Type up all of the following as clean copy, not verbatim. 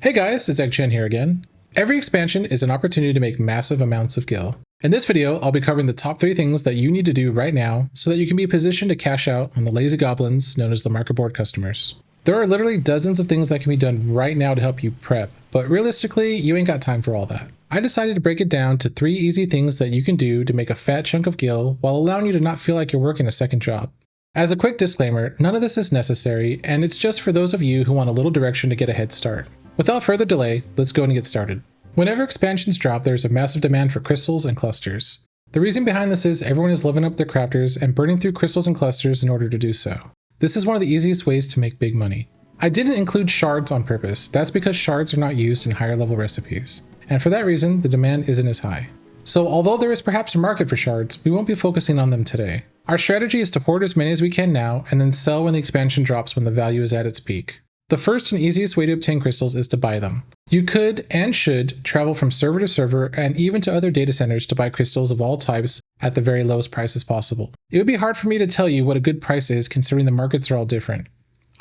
Hey guys, it's Eggchen here again. Every expansion is an opportunity to make massive amounts of gil. In this video, I'll be covering the top 3 things that you need to do right now so that you can be positioned to cash out on the lazy goblins known as the market board customers. There are literally dozens of things that can be done right now to help you prep, but realistically, you ain't got time for all that. I decided to break it down to 3 easy things that you can do to make a fat chunk of gil while allowing you to not feel like you're working a second job. As a quick disclaimer, none of this is necessary, and it's just for those of you who want a little direction to get a head start. Without further delay, let's go and get started. Whenever expansions drop, there's a massive demand for crystals and clusters. The reason behind this is everyone is leveling up their crafters and burning through crystals and clusters in order to do so. This is one of the easiest ways to make big money. I didn't include shards on purpose. That's because shards are not used in higher level recipes. And for that reason, the demand isn't as high. So although there is perhaps a market for shards, we won't be focusing on them today. Our strategy is to hoard as many as we can now and then sell when the expansion drops when the value is at its peak. The first and easiest way to obtain crystals is to buy them. You could and should travel from server to server and even to other data centers to buy crystals of all types at the very lowest prices possible. It would be hard for me to tell you what a good price is considering the markets are all different.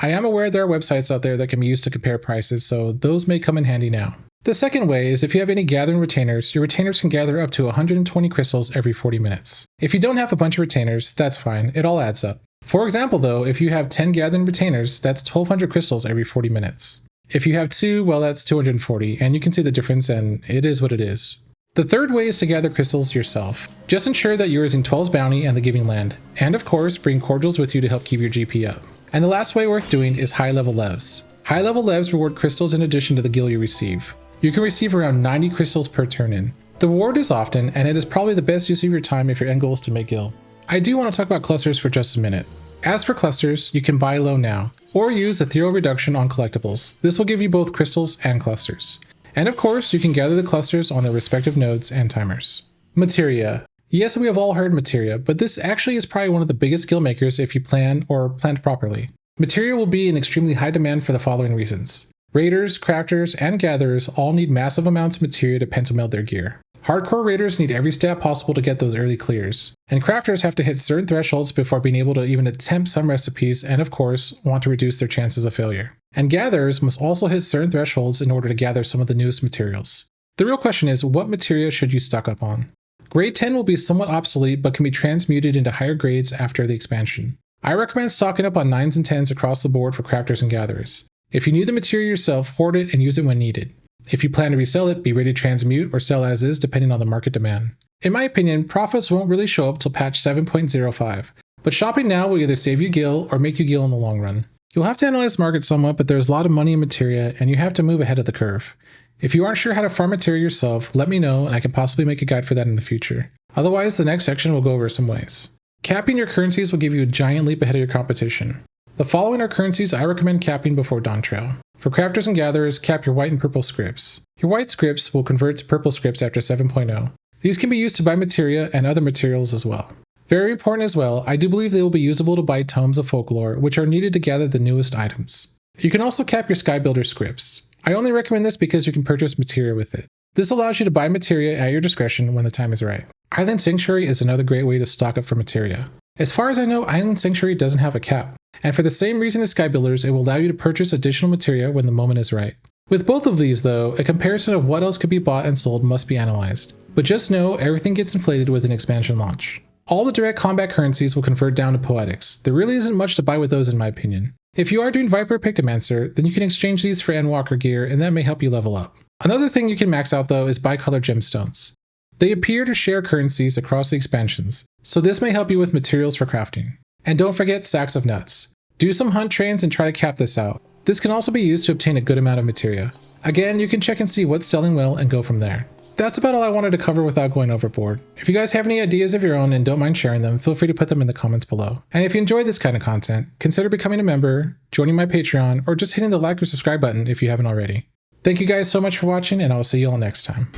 I am aware there are websites out there that can be used to compare prices, so those may come in handy now. The second way is if you have any gathering retainers, your retainers can gather up to 120 crystals every 40 minutes. If you don't have a bunch of retainers, that's fine, it all adds up. For example though, if you have 10 gathering retainers, that's 1200 crystals every 40 minutes. If you have 2, well that's 240, and you can see the difference and it is what it is. The third way is to gather crystals yourself. Just ensure that you're using 12's bounty and the giving land, and of course bring cordials with you to help keep your GP up. And the last way worth doing is high level levs. High level levs reward crystals in addition to the gil you receive. You can receive around 90 crystals per turn in. The reward is often, and it is probably the best use of your time if your end goal is to make gil. I do want to talk about clusters for just a minute. As for clusters, you can buy low now, or use ethereal reduction on collectibles. This will give you both crystals and clusters. And of course, you can gather the clusters on their respective nodes and timers. Materia. Yes, we have all heard Materia, but this actually is probably one of the biggest skill makers if you plan or planned properly. Materia will be in extremely high demand for the following reasons. Raiders, crafters, and gatherers all need massive amounts of materia to pentameld their gear. Hardcore raiders need every stat possible to get those early clears, and crafters have to hit certain thresholds before being able to even attempt some recipes and of course want to reduce their chances of failure. And gatherers must also hit certain thresholds in order to gather some of the newest materials. The real question is, what materia should you stock up on? Grade 10 will be somewhat obsolete but can be transmuted into higher grades after the expansion. I recommend stocking up on 9s and 10s across the board for crafters and gatherers. If you need the materia yourself, hoard it and use it when needed. If you plan to resell it, be ready to transmute or sell as is depending on the market demand. In my opinion, profits won't really show up till patch 7.05, but shopping now will either save you gil or make you gil in the long run. You'll have to analyze the market somewhat, but there's a lot of money in materia and you have to move ahead of the curve. If you aren't sure how to farm materia yourself, let me know and I can possibly make a guide for that in the future. Otherwise, the next section will go over some ways. Capping your currencies will give you a giant leap ahead of your competition. The following are currencies I recommend capping before Dawntrail. For crafters and gatherers, cap your white and purple scripts. Your white scripts will convert to purple scripts after 7.0. These can be used to buy materia and other materials as well. Very important as well, I do believe they will be usable to buy tomes of folklore, which are needed to gather the newest items. You can also cap your sky builder scripts. I only recommend this because you can purchase materia with it. This allows you to buy materia at your discretion when the time is right. Island Sanctuary is another great way to stock up for materia. As far as I know, Island Sanctuary doesn't have a cap. And for the same reason as Sky Builders, it will allow you to purchase additional materia when the moment is right. With both of these though, a comparison of what else could be bought and sold must be analyzed. But just know everything gets inflated with an expansion launch. All the direct combat currencies will convert down to poetics. There really isn't much to buy with those in my opinion. If you are doing Viper or Pictomancer, then you can exchange these for Endwalker gear and that may help you level up. Another thing you can max out though is bicolor gemstones. They appear to share currencies across the expansions, so this may help you with materials for crafting. And don't forget sacks of nuts. Do some hunt trains and try to cap this out. This can also be used to obtain a good amount of materia. Again, you can check and see what's selling well and go from there. That's about all I wanted to cover without going overboard. If you guys have any ideas of your own and don't mind sharing them, feel free to put them in the comments below. And if you enjoyed this kind of content, consider becoming a member, joining my Patreon, or just hitting the like or subscribe button if you haven't already. Thank you guys so much for watching and I'll see you all next time.